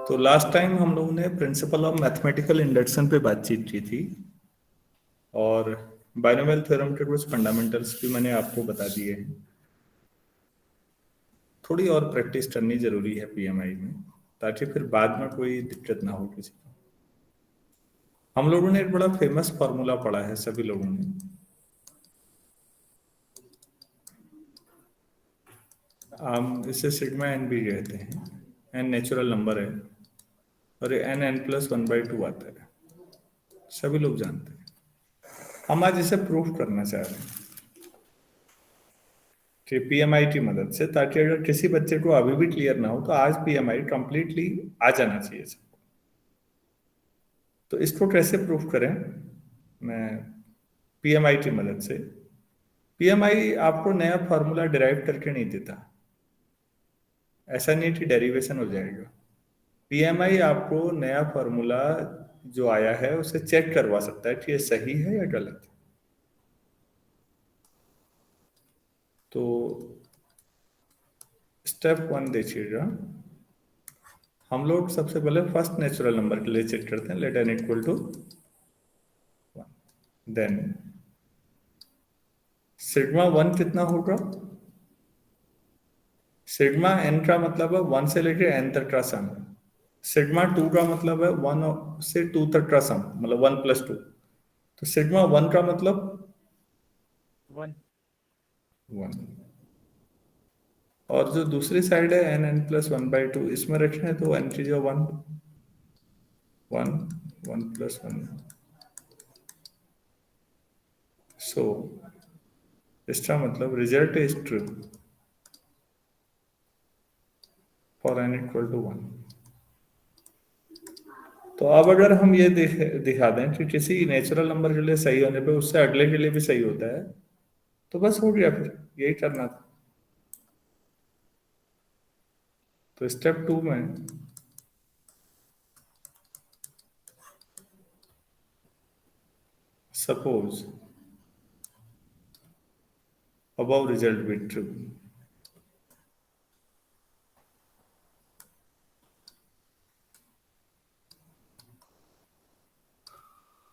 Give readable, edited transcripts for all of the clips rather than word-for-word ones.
तो last time हम लोगों ने प्रिंसिपल ऑफ मैथमेटिकल इंडक्शन पे बातचीत की थी और बाइनोमियल थ्योरम के कुछ फंडामेंटल्स भी मैंने आपको बता दिए हैं। थोड़ी और प्रैक्टिस करनी जरूरी है पीएमआई में, ताकि फिर बाद में कोई दिक्कत ना हो किसी को। हम लोगों ने एक बड़ा फेमस फॉर्मूला पढ़ा है सभी लोगों ने, हम इसे सिग्मा एन भी कहते हैं। एन नेचुरल नंबर है और एन एन प्लस 1/2 आता है, सभी लोग जानते हैं। हम आज इसे प्रूफ करना चाह रहे हैं कि पीएमआई की मदद से, ताकि अगर किसी बच्चे को अभी भी क्लियर ना हो तो आज पीएमआई कंप्लीटली आ जाना चाहिए सबको। तो इसको कैसे प्रूफ करें? मैं पीएमआई की मदद से। पीएमआई आपको नया फॉर्मूला डिराइव करके नहीं देता, ऐसा नहीं कि डेरिवेशन हो जाएगा। पीएमआई आपको नया फॉर्मूला जो आया है उसे चेक करवा सकता है कि ये सही है या गलत है। तो स्टेप 1 देखिएगा, हम लोग सबसे पहले फर्स्ट नेचुरल नंबर के लिए चेक करते हैं, let n equal to 1। Then sigma 1 कितना होगा? सिग्मा n का मतलब है 1 से लेकर n तक का सम। सिग्मा 2 का मतलब है 1 से 2 तक का सम, मतलब 1 + 2। तो सिग्मा 1 का मतलब 1। और जो दूसरी साइड है n n + 1/2, इसमें रखें तो n की जो 1 1 1 + 1। सो इसका मतलब result is true for n equal to 1। तो अब अगर हम ये दिखा दें कि किसी नेचुरल नंबर के लिए सही होने पे उससे अगले के लिए भी सही होता है, तो बस हो गया, फिर यही करना था। तो स्टेप 2 में suppose above result be true,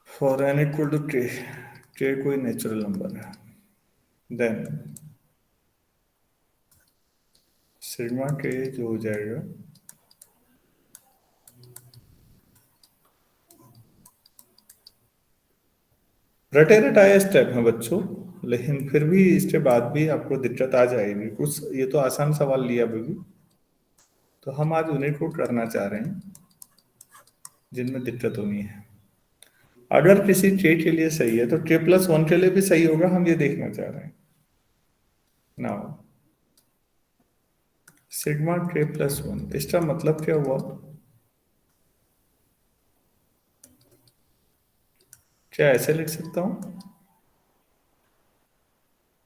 for n equal to k कोई नेचुरल नंबर है, देन सिग्मा k जो हो जाएगा रटे रटाए स्टेप है बच्चों, लेकिन फिर भी इसके बाद भी आपको दिक्कत आ जाएगी कुछ। ये तो आसान सवाल लिया अभी भी, तो हम आज उन्हीं को करना चाह रहे हैं जिनमें दिक्कत होनी है। अगर किसी k के लिए सही है तो k+1 के लिए भी सही होगा, हम ये देखना चाह रहे हैं। नाउ सिग्मा k+1, इसका मतलब क्या हुआ? क्या ऐसे लिख सकता हूं?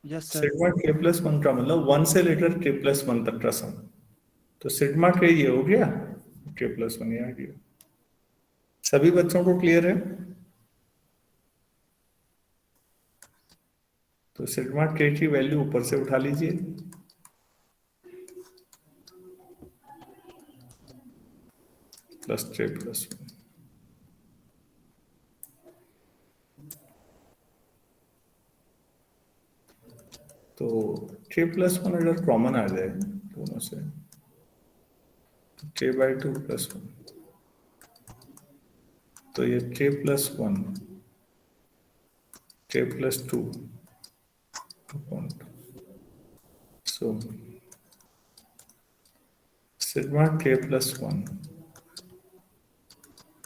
Yes sir. सिग्मा k+1 का मतलब 1 से लेकर k+1 तक का सम। तो सिग्मा k ये हो गया, k+1 ये आ गया। सभी बच्चों को क्लियर है? तो सिग्मा k की वैल्यू ऊपर से उठा लीजिए, +k+1। तो k+1 अगर कॉमन आ जाए दोनों से, तो k/2 + 1, तो ये k+1 k+2 upon 2। So sigma k+1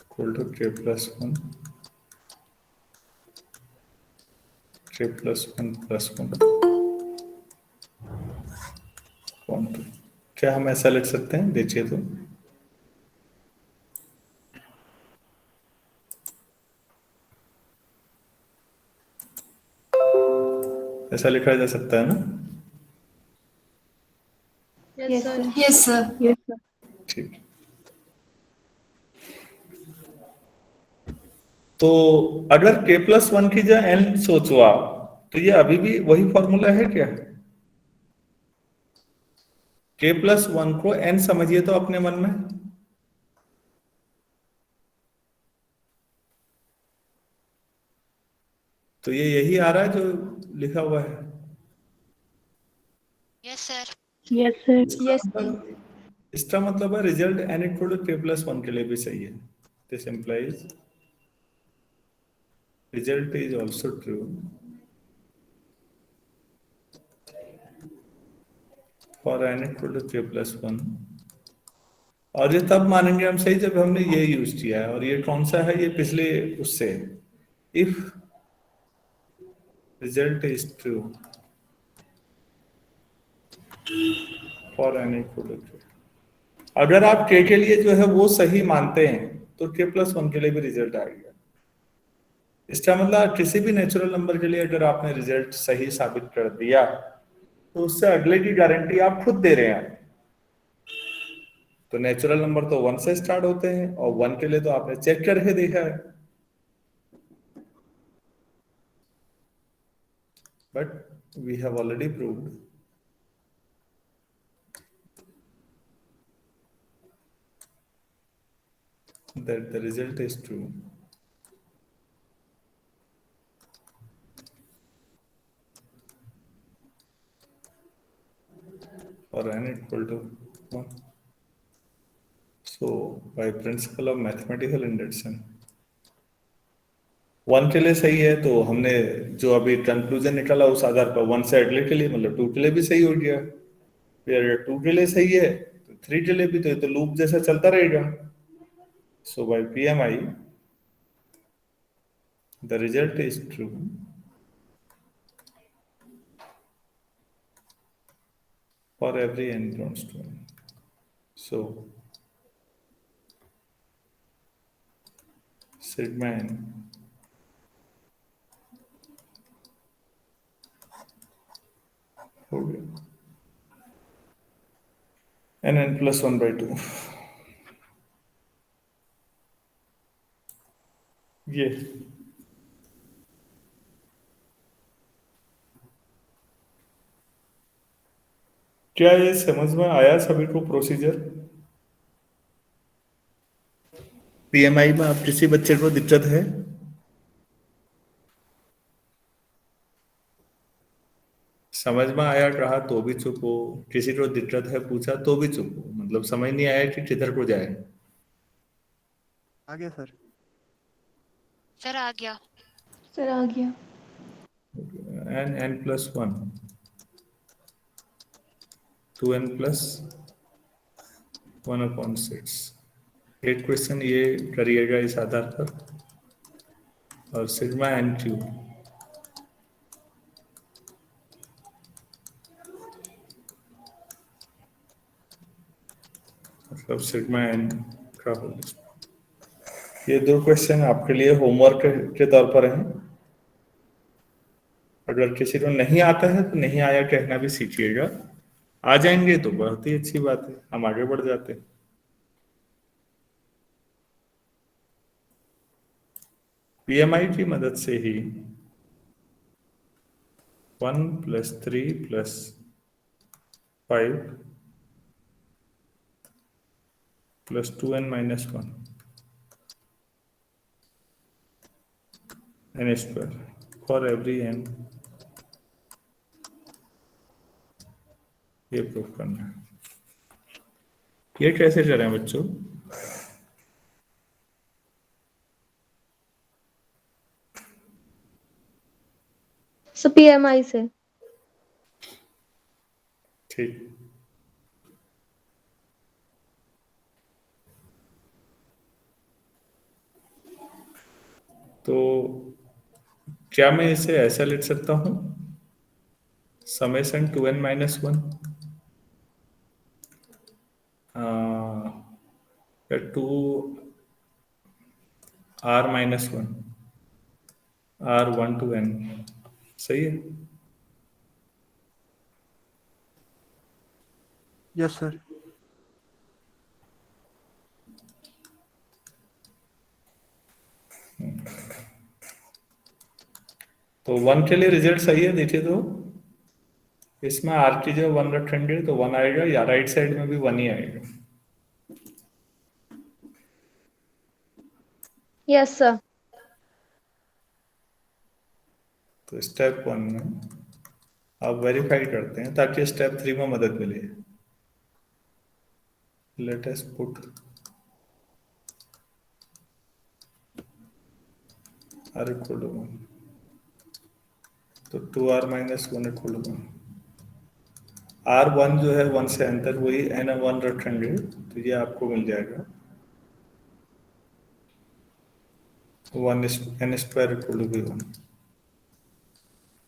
equal to k+1 k+1 + 1 upon 2। क्या हम ऐसा लिख सकते हैं? देखिए तो ऐसा लिखा जा सकता है ना? Yes, sir. Yes, sir. Yes, sir. ठीक। तो अगर k+1 की जगह n सोचो आप, तो ये अभी भी वही फॉर्मूला है क्या? k+1 को n समझिए तो अपने मन में, तो ये यही आ रहा है जो लिखा हुआ है। Yes, sir. Yes, sir. इसका मतलब है result n equal to k+1 के लिए भी सही है। This implies result is also true for n equal to k+1। और ये तब मानेंगे हम सही जब हमने ये यूज किया है। और ये कौन सा है? ये पिछले उससे, if result is true for n equal to k। अगर आप k के लिए जो है वो सही मानते हैं तो k+1 के लिए भी रिजल्ट आएगा। इसका मतलब किसी भी नेचुरल नंबर के लिए अगर आपने रिजल्ट सही साबित कर दिया तो उससे अगले की गारंटी आप खुद दे रहे हैं। तो नेचुरल नंबर तो 1 से स्टार्ट होते हैं और 1 के लिए तो आपने चेक करके देखा है। But we have already proved that the result is true for n equal to 1. So by principle of mathematical induction 1 के लिए सही है तो हमने जो अभी कंक्लूजन निकाला उस आधार पर 1 से अगले के लिए मतलब 2 के लिए भी सही हो गया। फिर 2 के लिए सही है तो 3 के लिए भी, तो ये तो लूप जैसा चलता रहेगा। So by PMI the result is true for every n belongs to n. So sigma n हो गया n+1/2। ये क्या ये समझ में आया सभी को प्रोसीजर? पीएमआई में आप किसी बच्चे को दिक्कत है? समझ में आया कहा तो भी चुप हो, किसी को दिक्कत है पूछा तो भी चुप हो, मतलब समझ नहीं आया कि किधर को जाए। आ गया सर। Sir, आ गया। Sir, आ गया। n+1 2n+1/6। एक क्वेश्चन ये करिएगा इस आधार पर। और सिग्मा n क्यूब मतलब सिग्मा n का होल स्क्वायर। ये दो क्वेश्चन आपके लिए होमवर्क के तौर पर हैं। अगर किसी को नहीं आता है तो नहीं आया कहना भी सीखिएगा। आ जाएंगे तो बहुत ही अच्छी बात है, हम आगे बढ़ जाते हैं। पीएमआई की मदद से ही 1 + 3 + 5 + 2n - 1 n² for every n, ये प्रूफ करना है। ये कैसे करें बच्चों? So PMI से। ठीक, तो क्या मैं इसे ऐसा लिख सकता हूं? Summation 2n - 1 2r - 1 r1 to n, सही है? Yes sir. तो 1 के लिए रिजल्ट सही है, देखिए तो इसमें आर की जगह 1 रखेंगे तो 1 आएगा, या राइट साइड में भी 1 ही आएगा। Yes, sir. तो स्टेप 1 में आप वेरीफाई करते हैं ताकि स्टेप 3 में मदद मिले। Let us put r equal to 1, तो 2r minus 1 equal to 1। r1 जो है 1 से n तक वही n1 रखेंगे तो ये आपको मिल जाएगा 1 n square equal to 1।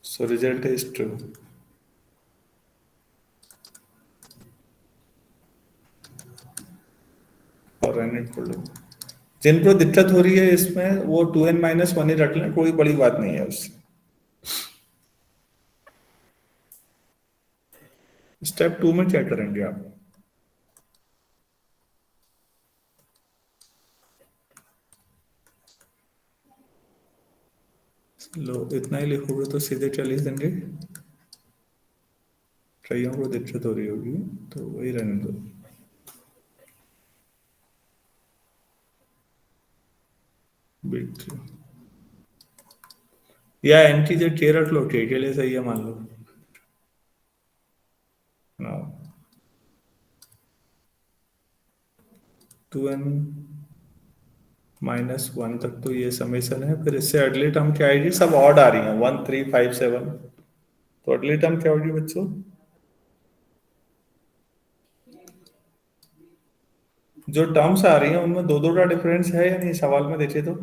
So result is true. और n इक्वल टू, जिनको दिक्कत हो रही है इसमें वो 2n माइनस 1 ही रख लें, कोई बड़ी बात नहीं है उससे। स्टेप 2 में क्या करेंगे आप? लो इतना ही लिखोगे तो सीधे 40 देंगे। कईयों को दिक्कत हो रही होगी तो वही रहने दो। बिग या एंटी जो के रख लो, के लिए सही है मान लो ना। 2n माइनस 1 तक तो ये समेशन है, फिर इससे अगली टर्म क्या आएगी? सब ऑड आ रही हैं 1 3 5 7। तो अगली टर्म क्या होगी बच्चों? जो टर्म्स आ रही हैं उनमें दो दो का डिफरेंस है या नहीं? सवाल में देखिए तो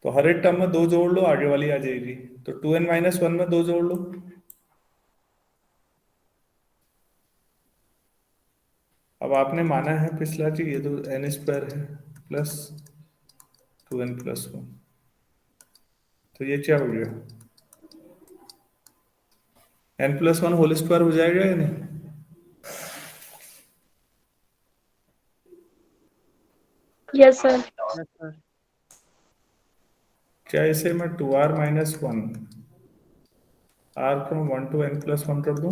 हर एक टर्म में दो जोड़ लो, आगे वाली आ जाएगी। तो 2n माइनस 1 में दो जोड़ लो। अब आपने माना है पिछला कि ये तो n स्क्वायर है प्लस 2n प्लस 1, तो ये क्या हो गया? n प्लस 1 होल स्क्वायर हो जाएगा या नहीं? Yes sir. Yes sir. क्या इसे मैं 2r minus 1 r from 1 to n plus 1 कर दूं?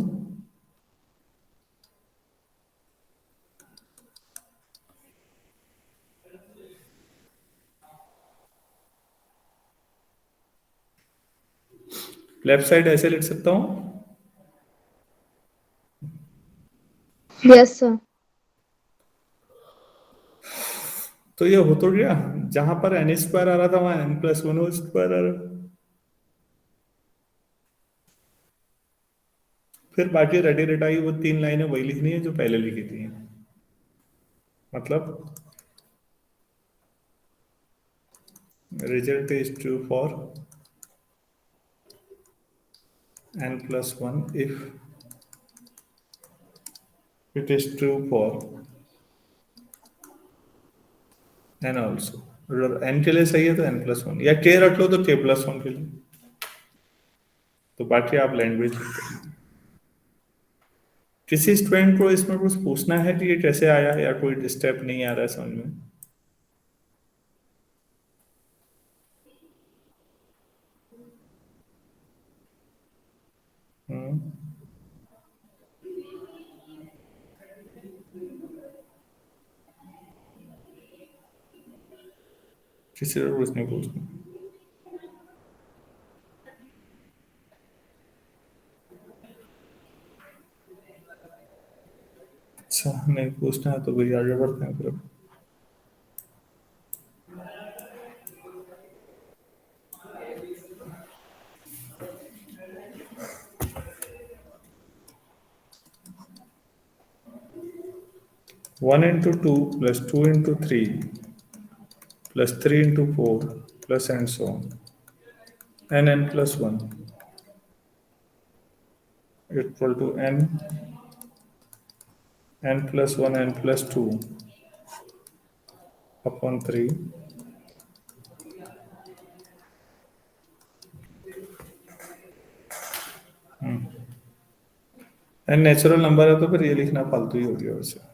लेफ्ट साइड ऐसे लिख सकता हूं? Yes sir. तो ये हो तो गया, जहां पर n स्क्वायर आ रहा था वहां n प्लस 1 होल स्क्वायर आ रहा। फिर बाकी रटी रटाई वो 3 लाइनें वही लिखनी है जो पहले लिखी थी। मतलब result is true for n plus 1 if it is true for n also। अगर n के लिए सही है तो n plus 1, या k रख लो तो k plus 1 के लिए। तो बाकी आप लैंग्वेज लिखते हैं। किसी स्टूडेंट को इसमें कुछ पूछना है कि ये कैसे आया, या कोई स्टेप नहीं आ रहा है समझ में? हम्म, किसी को कुछ नहीं पूछना। अच्छा नहीं पूछना है तो भाई आगे बढ़ते हैं फिर। One into two plus 2 into 3 plus 3 into 4 plus and so n plus 1 equal to n plus 1 n plus 2 upon 3 n natural number है तो फिर ये लिखना फालतू ही हो गया वैसे।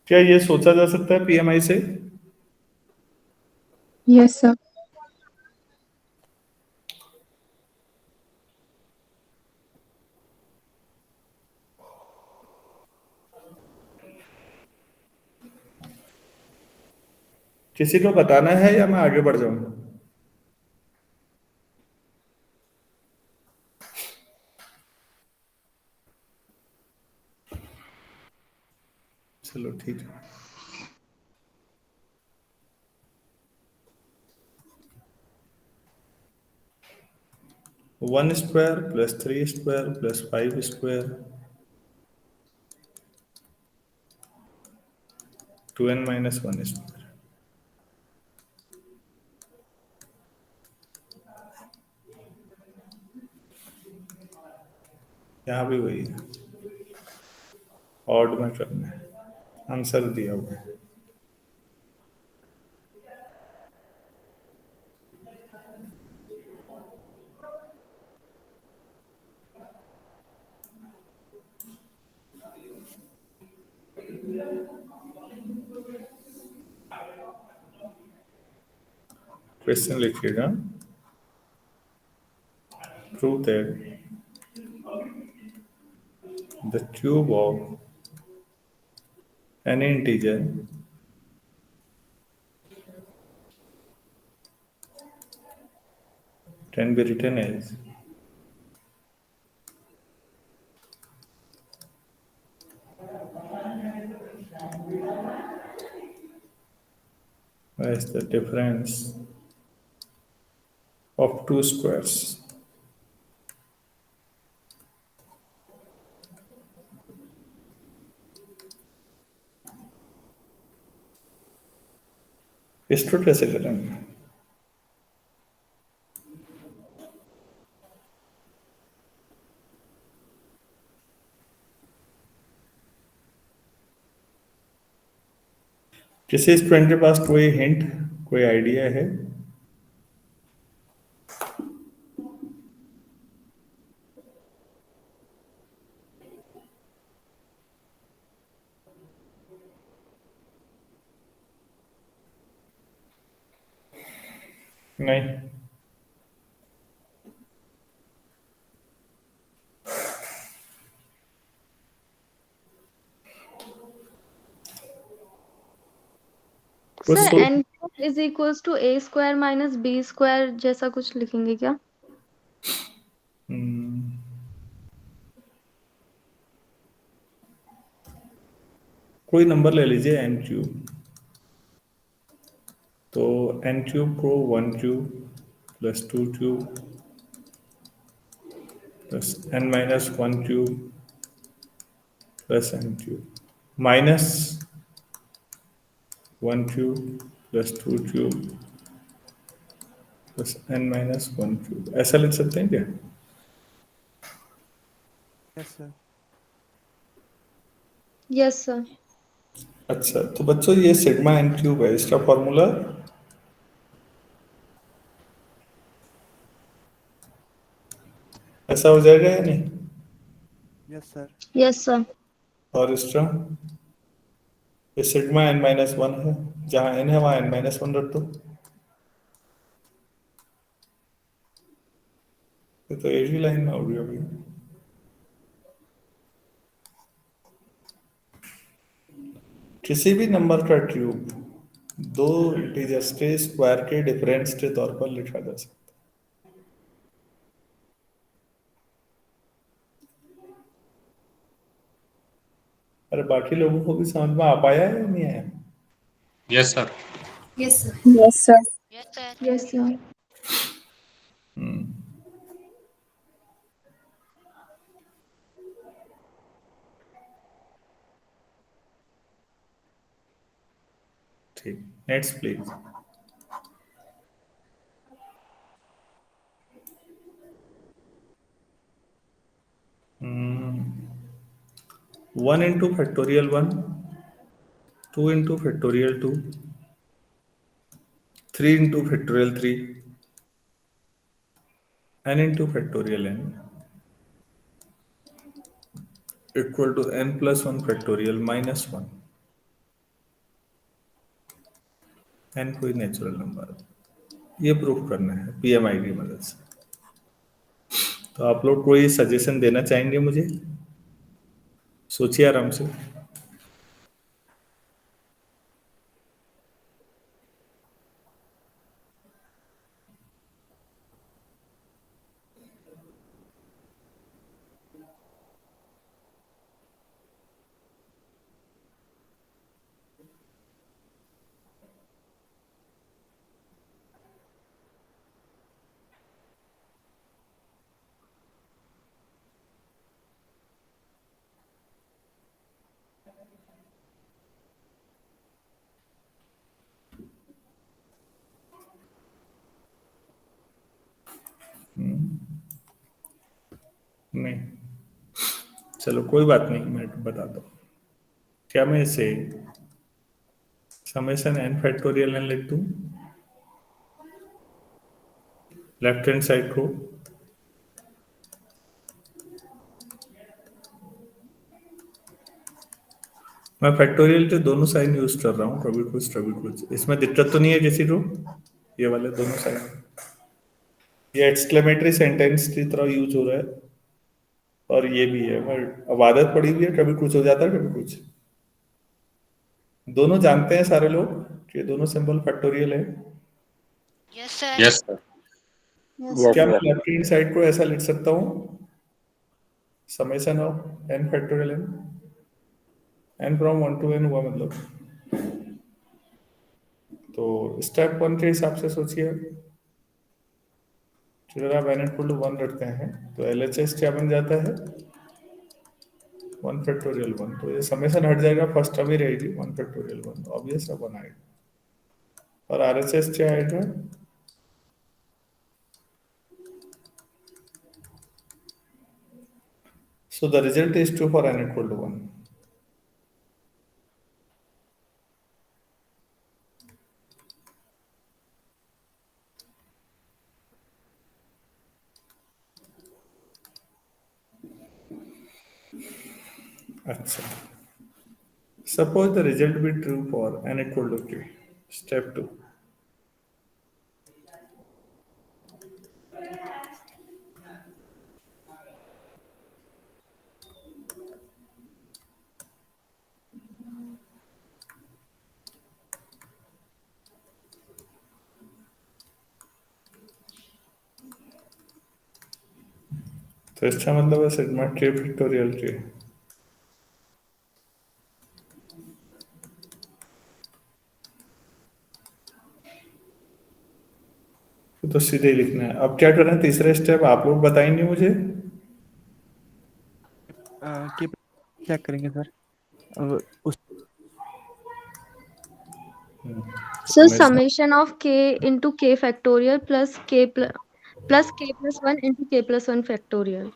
क्या ये सोचा जा सकता है पीएमआई से? Yes sir. किसी को बताना है या मैं आगे बढ़ जाऊं? चलो ठीक है। 1 square plus 3 square plus 5 square 2n minus 1 square. यहाँ भी वही है, ऑड में करना है, आंसर दिया हुआ है। क्वेश्चन लिखिएगा, prove that the cube of any integer can be written as the difference of two squares. इसको कैसे करेंगे? किसी स्टूडेंट के पास कोई हिंट, कोई आइडिया है? नहीं? कुछ सर सोच। n is equals to a square minus b square जैसा कुछ लिखेंगे क्या? कोई नंबर ले लीजिए n क्यूब, तो n क्यूब को 1 cube plus 2 cube plus n minus 1 cube plus n cube minus 1 cube plus 2 cube plus n minus 1 cube, ऐसा लिख सकते हैं क्या? Yes sir. Yes sir. अच्छा, तो बच्चों ये सिग्मा n क्यूब है, इसका फॉर्मूला ऐसा हो जाएगा या नहीं? Yes sir. Yes sir. और इसका ये सिग्मा n माइनस 1 है, जहां n है वहां n माइनस 1 रख दो। ये तो एक ही लाइन में होगी अभी। किसी भी नंबर का क्यूब दो इंटीजर्स के स्क्वायर के डिफरेंस के तौर पर लिखा जा सकता है। अरे बाकी लोगों को भी समझ में आ पाया है या नहीं आया? Yes sir. Yes, sir. Yes sir. Yes sir. Yes sir. ठीक, next please. One into factorial 1, 2 into factorial 2, 3 into factorial 3, n into factorial n equal to n plus 1 factorial minus 1। n कोई नेचुरल नंबर है, ये proof करना है PMI की मदद से। तो आप लोग कोई सजेशन देना चाहेंगे मुझे? सोचिए आराम से। नहीं, चलो कोई बात नहीं, मैं बताता हूँ। क्या मैं इसे समेशन n फैक्टोरियल n लिख दूँ लेफ्ट हैंड साइड को? मैं फैक्टोरियल के दोनों साइन यूज कर रहा हूँ, कभी कुछ इसमें दिक्कत तो नहीं है किसी को? ये वाले दोनों साइन, ये एक्सक्लेमेटरी सेंटेंस की तरह यूज हो रहा है, और ये भी है। मैं अब आदत पड़ी हुई है, कभी कुछ हो जाता है कभी कुछ। दोनों जानते हैं सारे लोग कि ये दोनों सिंबल फैक्टोरियल है। Yes sir. Yes, sir. क्या मैं लेफ्ट हैंड साइड को ऐसा लिख सकता हूँ, summation of n factorial n from 1 to n हुआ मतलब। तो स्टेप 1 के हिसाब से सोचिए, अगर आप n इक्वल टू 1 रखते हैं तो LHS क्या बन जाता है, 1 फैक्टोरियल 1। तो ये समेशन हट जाएगा, फर्स्ट टर्म ही रहेगी 1 फैक्टोरियल 1, ऑब्वियस है 1 आएगा। और RHS क्या आएगा, so the result is true for n equal to 1. अच्छा, suppose the result be true for n equal to 3. Step 2, तो इसका मतलब है सिग्मा k फैक्टोरियल k। तो सीधे ही लिखना है। अब क्या करना है, तीसरे स्टेप आप लोग बताएंगे मुझे। के चेक करेंगे सर। उस So summation, summation of k into k factorial plus k plus 1 into k plus 1 factorial.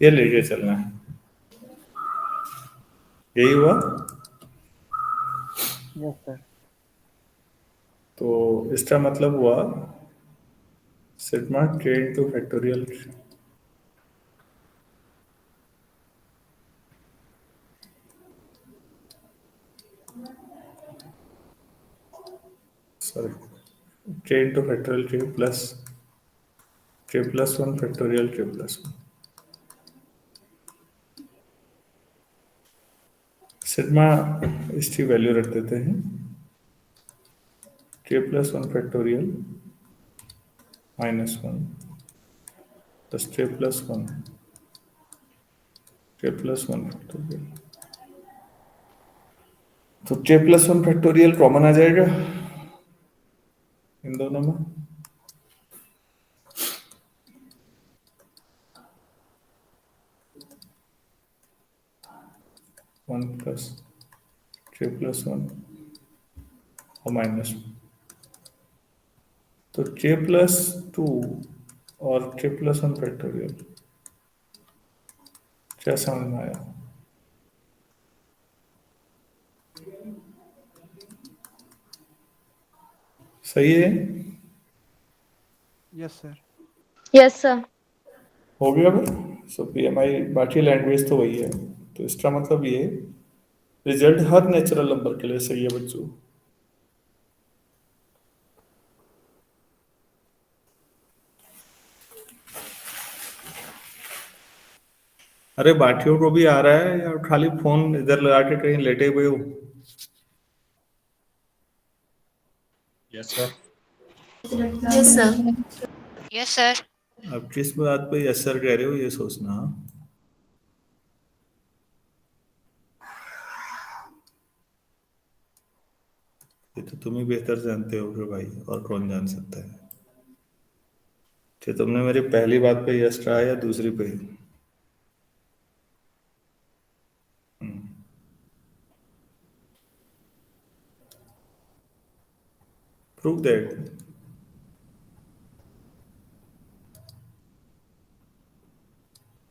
ये लेके चलना है, यही हुआ। Yes sir. तो इसका मतलब हुआ sigma k into factorial, sorry, k into factorial k plus 1 factorial k plus 1। Sigma इसकी वैल्यू रख देते हैं k plus 1 factorial -1 plus k plus 1 k plus 1 factorial. तो k प्लस 1 फैक्टोरियल कॉमन आ जाएगा इन दोनों में। 1 प्लस k प्लस 1 और -1। तो k प्लस 2 और k प्लस 1 फैक्टोरियल, क्या समझ में आया? सही है? Yes sir. Yes, sir. हो गया भाई। सो PMI बाकी लैंग्वेज तो वही है। तो इसका मतलब ये रिजल्ट हर नेचुरल नंबर के लिए सही है बच्चों। अरे बाकियों को भी आ रहा है या खाली फोन इधर लगा के कहीं लेटे हुए हो? Yes, sir. Yes, sir. Yes sir. अब किस बात पे यस सर कह रहे हो ये सोचना। ये तो तुम ही बेहतर जानते हो कि भाई, और कौन जान सकता है कि तुमने मेरी पहली बात पे यस कहा या दूसरी पे। Prove that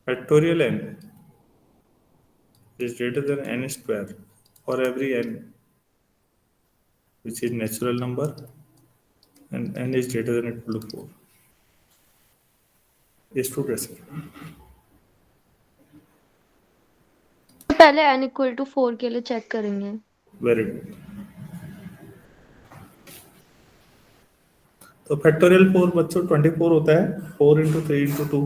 factorial n is greater than n square for every n which is natural number and n is greater than or equal to 4. इसको कैसे? पहले n इक्वल टू 4 के लिए चेक करेंगे। Very good. तो फैक्टोरियल 4 बच्चों 24 होता है, 4 इंटू 3 इंटू 2।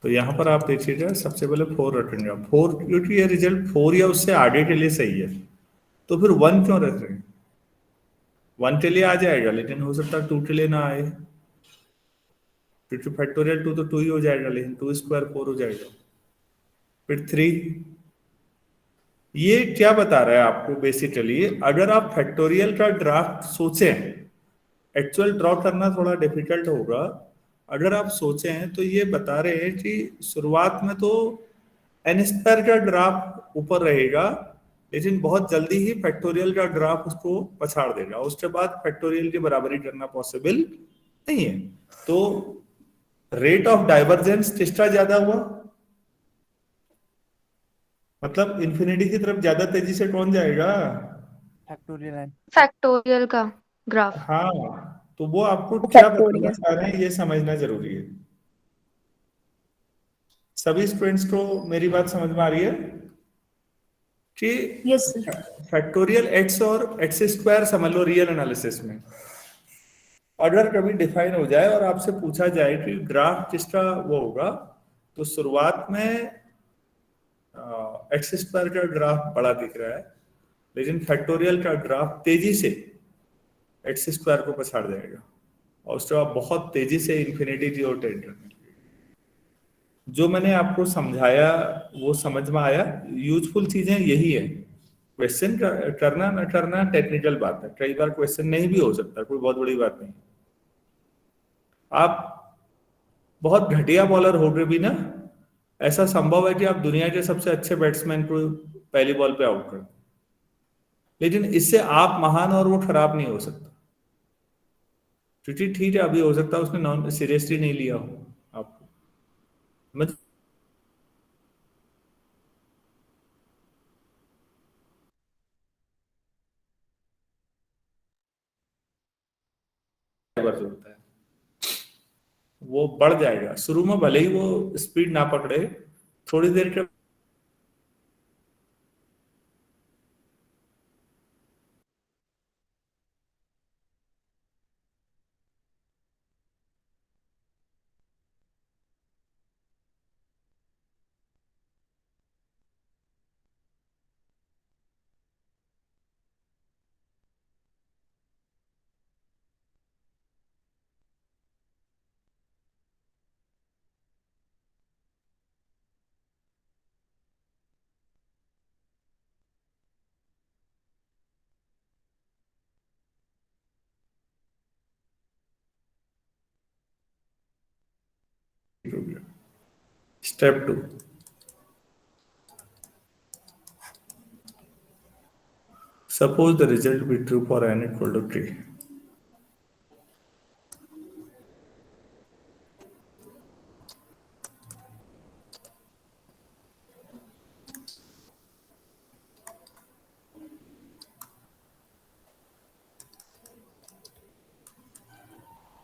तो यहाँ पर आप देखिएगा, सबसे पहले 4 रखेंगे आप, 4 क्योंकि ये रिजल्ट 4 या उससे आगे के लिए सही है, तो फिर 1 क्यों रख रहे हैं? 1 के लिए आ जाएगा, लेकिन हो सकता है 2 के लिए ना आए, क्योंकि फैक्टोरियल 2 तो 2 ही हो जाएगा, लेकिन 2 स्क्वायर 4 हो जाएगा। फिर 3, ये क्या बता रहा है आपको? बेसिकली अगर आप फैक्टोरियल का ग्राफ सोचें, एक्चुअल ड्रॉ करना थोड़ा डिफिकल्ट होगा, अगर आप सोचें तो ये बता रहे हैं कि शुरुआत में तो एन स्क्वायर का ग्राफ ऊपर रहेगा, लेकिन बहुत जल्दी ही फैक्टोरियल का ग्राफ उसको पछाड़ देगा, उसके बाद फैक्टोरियल की बराबरी करना पॉसिबल नहीं है। तो रेट ऑफ डाइवर्जेंस किसका ज्यादा हुआ? मतलब इंफिनिटी की तरफ ज्यादा तेजी से कौन जाएगा? फैक्टोरियल का ग्राफ। हाँ, तो वो आपको क्या बताना चाह रहे हैं ये समझना जरूरी है। सभी स्टूडेंट्स को मेरी बात समझ में आ रही है कि Yes, sir. फैक्टोरियल एक्स और एक्स स्क्वायर समझ लो रियल एनालिसिस में, अगर कभी डिफाइन हो जाए और आपसे पूछा जाए कि ग्राफ किसका वो होगा, तो शुरुआत में एक्स स्क्वायर का ग्राफ बड़ा दिख रहा है, लेकिन फैक्टोरियल का ग्राफ तेजी से एक्स स्क्वायर को पछाड़ जाएगा और उसके बाद बहुत तेजी से इंफिनिटी की ओर टेंड करने लगेगा। जो मैंने आपको समझाया वो समझ में आया? यूजफुल चीजें यही है। क्वेश्चन करना ना करना टेक्निकल बात है, कई बार क्वेश्चन नहीं भी हो सकता, कोई बहुत बड़ी बात नहीं। आप बहुत घटिया बॉलर हो गए भी ना, ऐसा संभव है कि आप दुनिया के सबसे अच्छे बैट्समैन को पहली बॉल पे आउट कर, लेकिन इससे आप महान और वो खराब नहीं हो सकता, क्योंकि ठीक है अभी हो सकता है उसने नॉन सीरियसली नहीं लिया हो आपको। मैं होता है वो बढ़ जाएगा, शुरू में भले ही वो स्पीड ना पकड़े, थोड़ी देर के step 2, suppose the result be true for n equal to 3.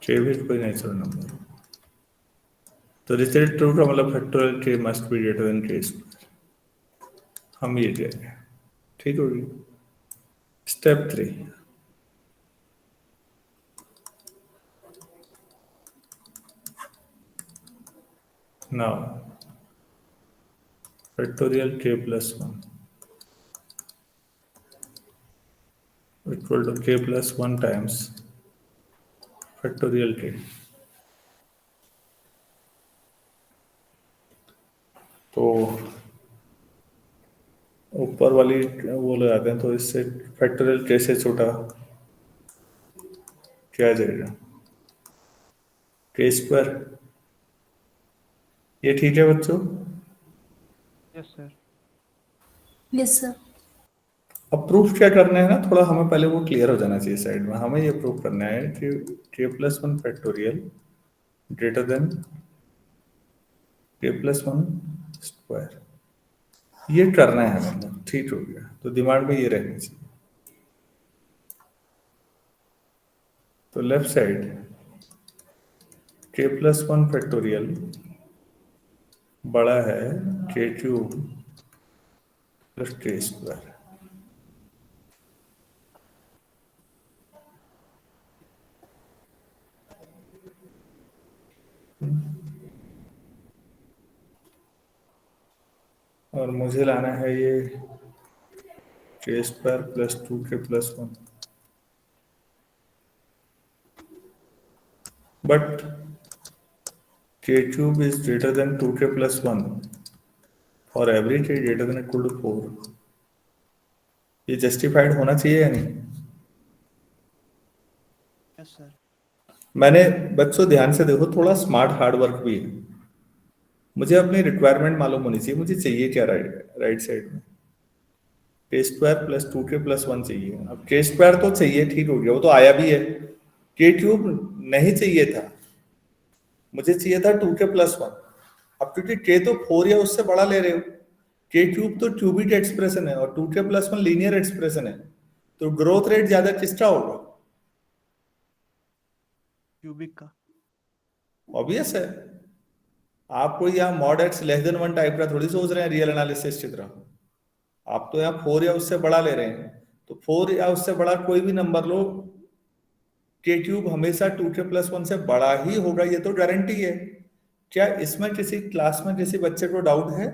k भी कोई नेचुरल नंबर, तो रिजल्ट ट्रू का मतलब factorial k must be greater than k square, हम ये कह रहे हैं, ठीक होगी। Step 3, now factorial k plus 1 equal to k plus 1 times factorial k। तो ऊपर वाली वो लगाते हैं, तो इससे फैक्टोरियल k से छोटा क्या आ जाएगा? k square. ये ठीक है बच्चों? Yes sir. Yes, sir. अब प्रूफ क्या करना है ना, थोड़ा हमें पहले वो क्लियर हो जाना चाहिए साइड में। हमें ये प्रूफ करना है कि k+1 factorial greater than k+1 square, ये करना है मतलब। ठीक हो गया, तो दिमाग में ये रहना चाहिए। तो लेफ्ट साइड k+1 फैक्टोरियल बड़ा है k³ प्लस k²। और मुझे लाना है ये k² plus 2k+1, but k³ is greater than 2k+1 for every k greater than equal to 4। ये जस्टिफाइड होना चाहिए या नहीं? Yes sir. मैंने, बच्चों ध्यान से देखो, थोड़ा स्मार्ट हार्ड वर्क भी है। मुझे अपनी रिक्वायरमेंट मालूम होनी चाहिए, मुझे चाहिए क्या राइट साइड में। k² प्लस 2k+1 चाहिए। अब k² तो चाहिए, ठीक हो गया, वो तो आया भी है। k³ नहीं चाहिए था, मुझे चाहिए था 2k+1। अब क्योंकि k तो 4 या उससे बड़ा ले रहे हो, k³ तो क्यूबिक एक्सप्रेशन है और 2k+1 लीनियर एक्सप्रेशन है, तो ग्रोथ रेट ज्यादा किसका होगा? क्यूबिक का। ऑब्वियस है। आप कोई यहाँ मॉड x < 1 टाइप का थोड़ी सोच रहे हैं रियल एनालिसिस की तरह। आप तो यहाँ 4 या उससे बड़ा ले रहे हैं, तो 4 या उससे बड़ा कोई भी नंबर लो, k³ हमेशा 2k+1 से बड़ा ही होगा, ये तो गारंटी है। क्या इसमें किसी क्लास में किसी बच्चे को डाउट है?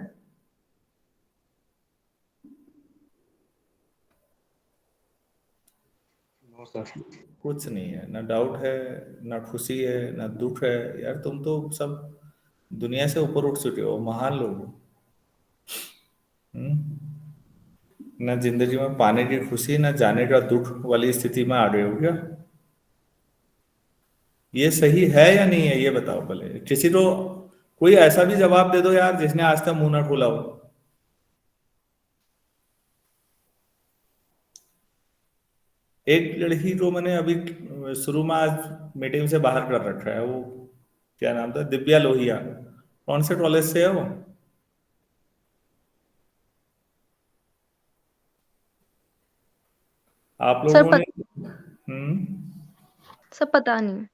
No sir. कुछ नहीं है, ना डाउट है, ना खुशी है, ना दुख है। यार तुम तो सब दुनिया से ऊपर उठ चुके हो, महान लोग हो। ना जिंदगी में पाने की खुशी, ना जाने का दुख वाली स्थिति में आ गए हो क्या? ये सही है या नहीं है, ये बताओ पहले। किसी को कोई ऐसा भी जवाब दे दो यार जिसने आज तक मुंह ना खोला हो। एक लड़की को मैंने अभी शुरू में आज मीटिंग से बाहर कर रखा है, वो क्या नाम था, दिव्या लोहिया। कौन से कॉलेज से है वो? आप सर लोगों ने सर पता नहीं।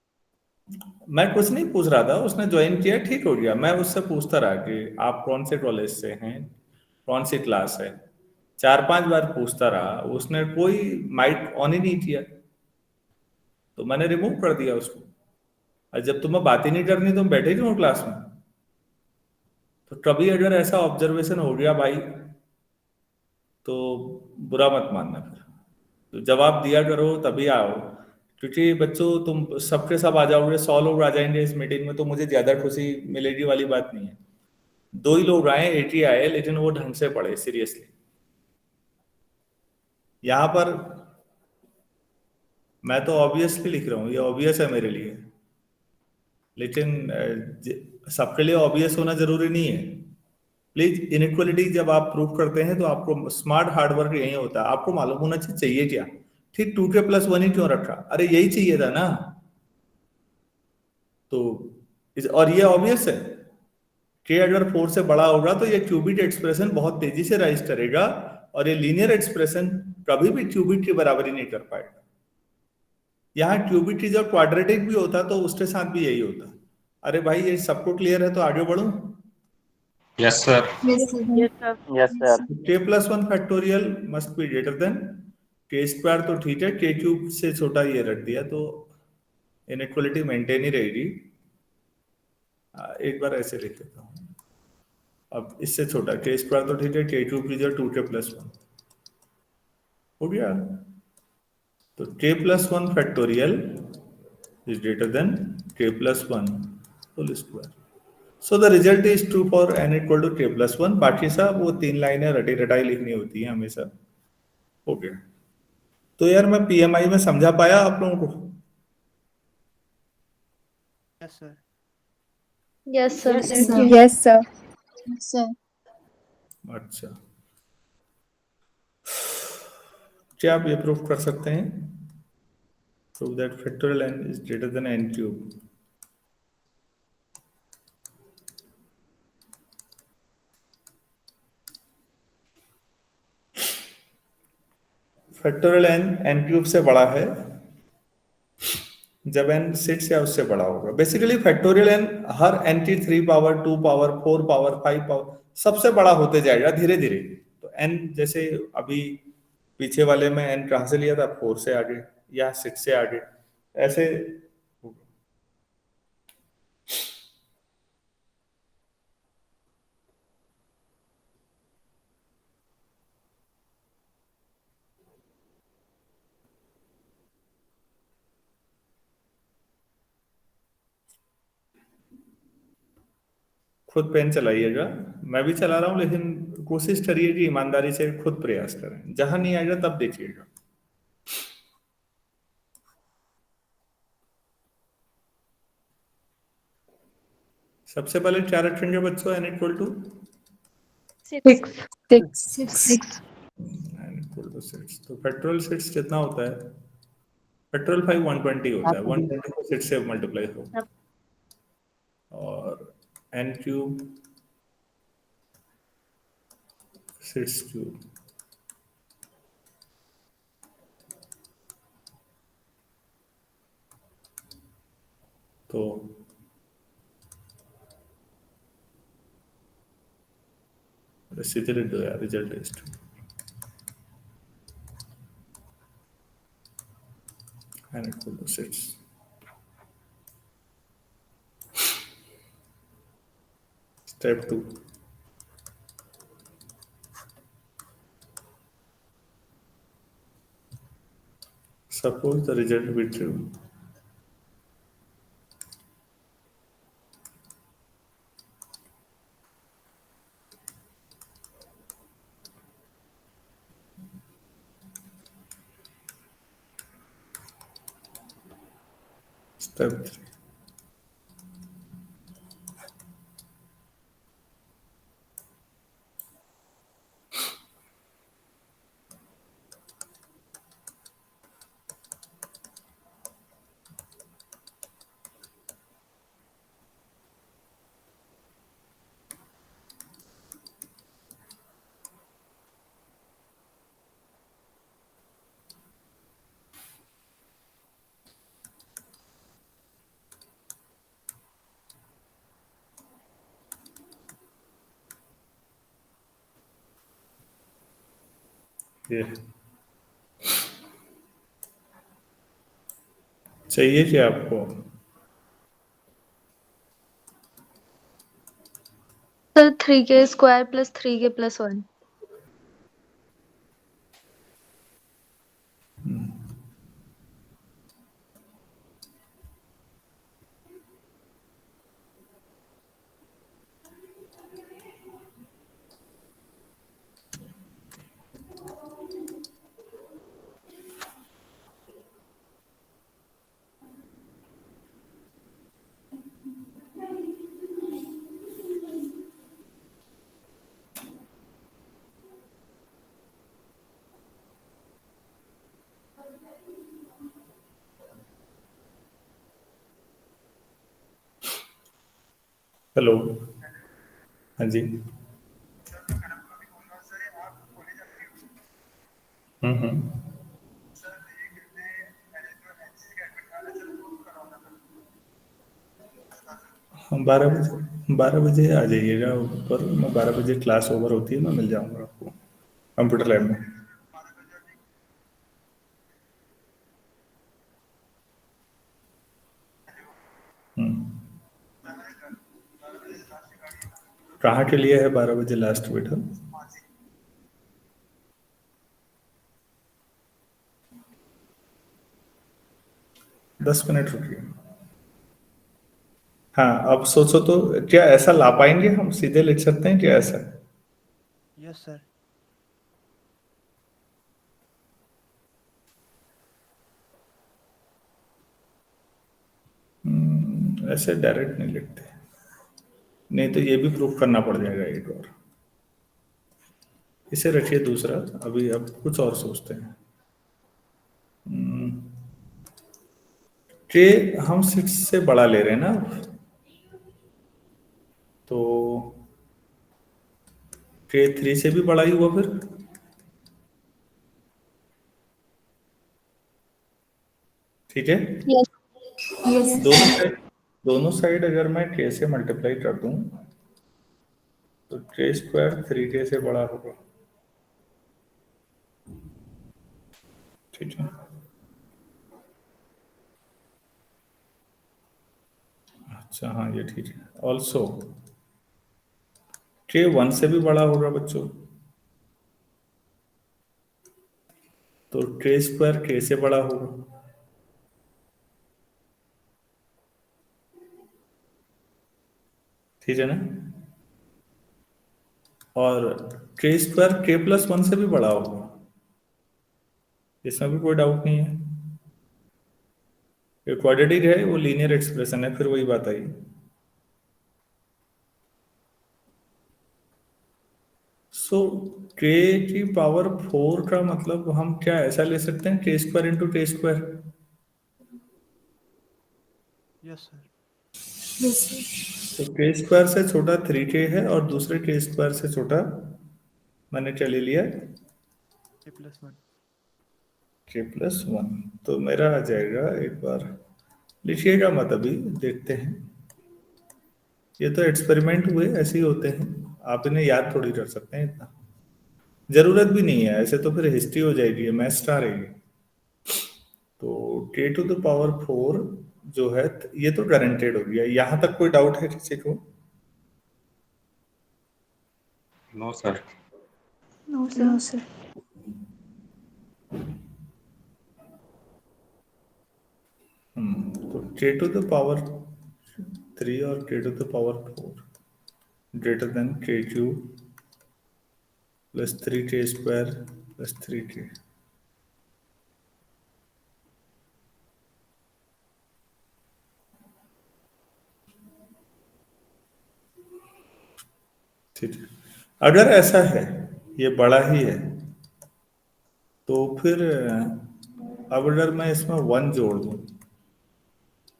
मैं कुछ नहीं पूछ रहा था, उसने ज्वाइन किया, ठीक हो गया। मैं उससे पूछता रहा कि आप कौन से कॉलेज से हैं, कौन सी क्लास है, 4-5 बार पूछता रहा, उसने कोई माइक ऑन ही नहीं किया, तो मैंने रिमूव कर दिया उसको। और जब तुम्हें बात ही नहीं करनी, तुम बैठे क्यों हो क्लास में? तो कभी अगर ऐसा ऑब्जर्वेशन हो गया भाई, तो बुरा मत मानना फिर। तो जवाब दिया करो, तभी आओ। क्योंकि बच्चों तुम सबके सब आ जाओगे, 100 लोग आ जाएंगे इस मीटिंग में, तो मुझे ज्यादा खुशी मिलेगी वाली बात नहीं है। 2 ही लोग आए, 1 ही आए, लेकिन वो ढंग से पढ़े, सीरियसली। यहाँ पर मैं तो ऑब्वियसली लिख रहा हूँ, ये ऑब्वियस है मेरे लिए, लेकिन सबके लिए ऑब्वियस होना जरूरी नहीं है। प्लीज, इनइक्वालिटी जब आप प्रूव करते हैं तो आपको स्मार्ट हार्डवर्क यही होता है। आपको मालूम होना चाहिए क्या, ठीक 2k+1 ही क्यों रखा? अरे यही चाहिए था ना। तो और ये ऑब्वियस है कि अगर 4 से बड़ा होगा तो ये क्यूबिक एक्सप्रेशन बहुत तेजी से राइज करेगा, और ये लीनियर एक्सप्रेशन कभी भी क्यूबिक की बराबरी नहीं कर पाएगा। यहाँ क्यूबिक की जब क्वाड्रेटिक भी होता तो उसके साथ भी यही होता। अरे भाई, ये सबको क्लियर है तो आगे बढ़ूं? Yes sir. Yes, sir. Yes, sir. k+1 factorial must be greater than k², तो ठीक है, k³ से छोटा ये रख दिया तो इनइक्वालिटी मेंटेन ही रहेगी। एक बार ऐसे लिख देता हूँ। अब इससे छोटा k² तो ठीक है, k³ की जगह 2k+1 हो गया। तो k+1 factorial is greater than k+1 whole square. So the result is true for n equal to k+1। बाकी सब वो 3 लाइनें रटी रटाई लिखनी होती है हमेशा। हो गया। तो यार मैं PMI में समझा पाया आप लोगों को? Yes sir. Yes sir. Yes, sir. Yes, sir. अच्छा, क्या आप ये प्रूफ कर सकते हैं? Prove that factorial n is greater than n cube. Factorial n cube से बड़ा है जब n 6 या उससे बड़ा होगा। बेसिकली फैक्टोरियल n हर n की 3 पावर 2 पावर 4 पावर 5 पावर सबसे बड़ा होते जाएगा धीरे धीरे। तो n जैसे अभी पीछे वाले में n कहाँ से लिया था, 4 से आगे या 6 से आगे, ऐसे खुद पेन चलाइएगा। मैं भी चला रहा हूं, लेकिन कोशिश करिए कि ईमानदारी से खुद प्रयास करें। जहां नहीं आएगा तब देखिएगा। सबसे पहले क्या रखेंगे बच्चों? n equal to 6. n equal to 6। तो फैक्टोरियल 6 कितना होता है? फैक्टोरियल 5 120 होता है। 120 को 6 से मल्टीप्लाई हो, और n क्यूब 6 क्यूब, तो सीधे लिख दो यार, result test. n equal to 6। Step 2, suppose the result be true. Step 3, ये चाहिए क्या आपको? Sir 3k² plus 3k plus 1। Hello, हाँ जी। हम्म। हम 12 बजे आ जाइएगा ऊपर। मैं 12 बजे क्लास ओवर होती है, मैं मिल जाऊंगा आपको कंप्यूटर लैब में। कहाँ के लिए है 12 बजे लास्ट बेटा? दस मिनट रुकिए। हाँ, अब सोचो तो, क्या ऐसा ला पाएंगे हम? सीधे लिख सकते हैं क्या ऐसा? Yes sir. ऐसे डायरेक्ट नहीं लिखते, नहीं तो ये भी प्रूफ करना पड़ जाएगा एक और। इसे रखिए दूसरा, अभी अब कुछ और सोचते हैं। ट्रे हम 6 से बड़ा ले रहे हैं ना, तो ट्रे 3 से भी बड़ा ही हुआ फिर, ठीक है। Yes. Yes. दोनों साइड अगर मैं ट्रे से मल्टीप्लाई कर दूं तो ट्रे स्क्वायर 3 से बड़ा होगा, ठीक है। अच्छा हाँ ये ठीक है। ऑल्सो ट्रे 1 से भी बड़ा होगा बच्चों, तो ट्रे स्क्वायर ट्रे से बड़ा होगा, ठीक है ना। और ट्रे स्क्वायर के प्लस 1 से भी बड़ा होगा, इसमें भी कोई डाउट नहीं है। ये क्वाड्रेटिक है, वो लीनियर एक्सप्रेशन है, फिर वही बात आई। सो के की पावर 4 का मतलब हम क्या ऐसा ले सकते हैं, के स्क्वायर इंटू टे square. Yes sir. Yes, sir. तो के स्क्वायर से छोटा 3k है और दूसरे के स्क्वायर से छोटा मैंने क्या ले लिया, k+1। के प्लस 1। तो मेरा आ जाएगा, एक बार लिखिएगा मत, अभी देखते हैं। ये तो एक्सपेरिमेंट हुए, ऐसे ही होते हैं, आप इन्हें याद थोड़ी कर सकते हैं, इतना जरूरत भी नहीं है, ऐसे तो फिर हिस्ट्री हो जाएगी, मैथ स्टार रहेगी। तो k टू द पावर 4 जो है, ये तो गारंटेड हो गया। यहां तक कोई डाउट है किसी को? No sir. No, sir. No, sir. तो k टू द पावर 3 और k to the power 4 greater than k cube plus 3k square plus 3k। ठीक है, अगर ऐसा है, ये बड़ा ही है, तो फिर अब अगर मैं इसमें 1 जोड़ दूं,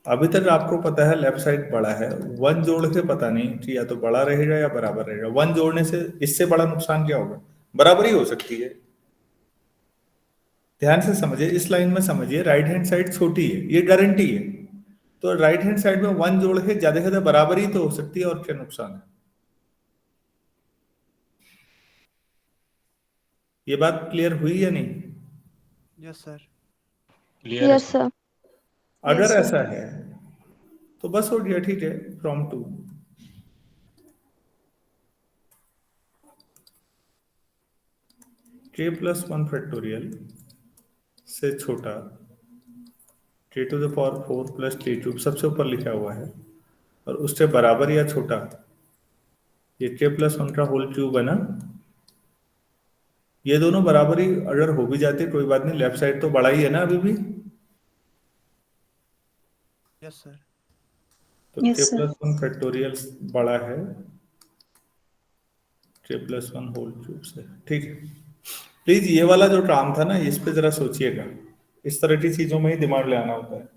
अभी तक आपको पता है लेफ्ट साइड बड़ा है, 1 जोड़ के पता नहीं कि या तो बड़ा रहेगा या बराबर रहेगा। 1 जोड़ने से इससे बड़ा नुकसान क्या होगा, बराबरी हो सकती है। ध्यान से समझिए, इस लाइन में समझिए, राइट हैंड साइड छोटी है, ये गारंटी है, तो राइट हैंड साइड में 1 जोड़ के ज्यादा से ज्यादा बराबरी तो हो सकती है, और क्या नुकसान है। ये बात क्लियर हुई या नहीं? Yes sir. क्लियर है Yes, सर। sir. अगर Yes, sir. ऐसा है तो बस हो गया, ठीक है। From to k plus 1 factorial से छोटा k to the power 4 plus T cube सबसे ऊपर लिखा हुआ है, और उससे बराबर या छोटा ये k प्लस 1 का होल क्यूब है ना। ये दोनों बराबर ही अगर हो भी जाते कोई बात नहीं, लेफ्ट साइड तो बड़ा ही है ना अभी भी। Yes sir. तो Yes, k sir. Plus 1 factorial बड़ा है k प्लस 1 होल क्यूब से, ठीक है। प्लीज ये वाला जो काम था ना, इस पे जरा सोचिएगा, इस तरह की चीजों में ही दिमाग ले आना होता है।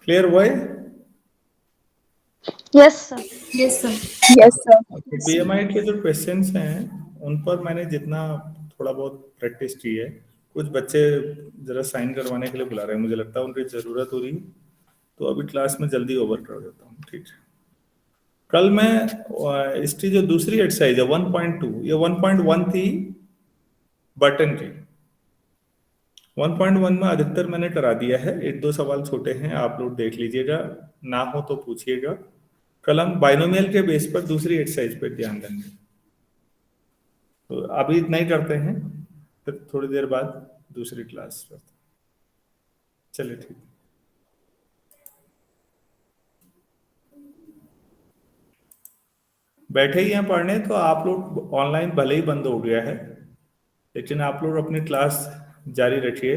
क्लियर हुआ है? Yes, sir. Yes, sir. Yes, sir. तो पीएमआई के जो क्वेश्चंस हैं उन पर मैंने जितना थोड़ा बहुत प्रैक्टिस की है, कुछ बच्चे जरा साइन करवाने के लिए बुला रहे हैं, मुझे लगता है उनकी जरूरत हो रही है, तो अभी क्लास में जल्दी ओवर कर देता हूँ, ठीक है। कल मैं इसकी जो दूसरी एक्सरसाइज है 1.2, ये 1.1 थी बटन की, 1.1 में अधिकतर मैंने करा दिया है। एक दो सवाल छोटे हैं, आप लोग देख लीजिएगा, ना हो तो पूछिएगा। कल हम बाइनोमियल के बेस पर दूसरी एक्सरसाइज पर ध्यान देंगे, तो अभी इतना ही करते हैं, फिर थोड़ी देर बाद दूसरी क्लास करते हैं। चलिए ठीक है। बैठे ही हैं पढ़ने, तो आप लोग ऑनलाइन भले ही बंद हो गया है, लेकिन आप लोग अपनी क्लास जारी रखिए।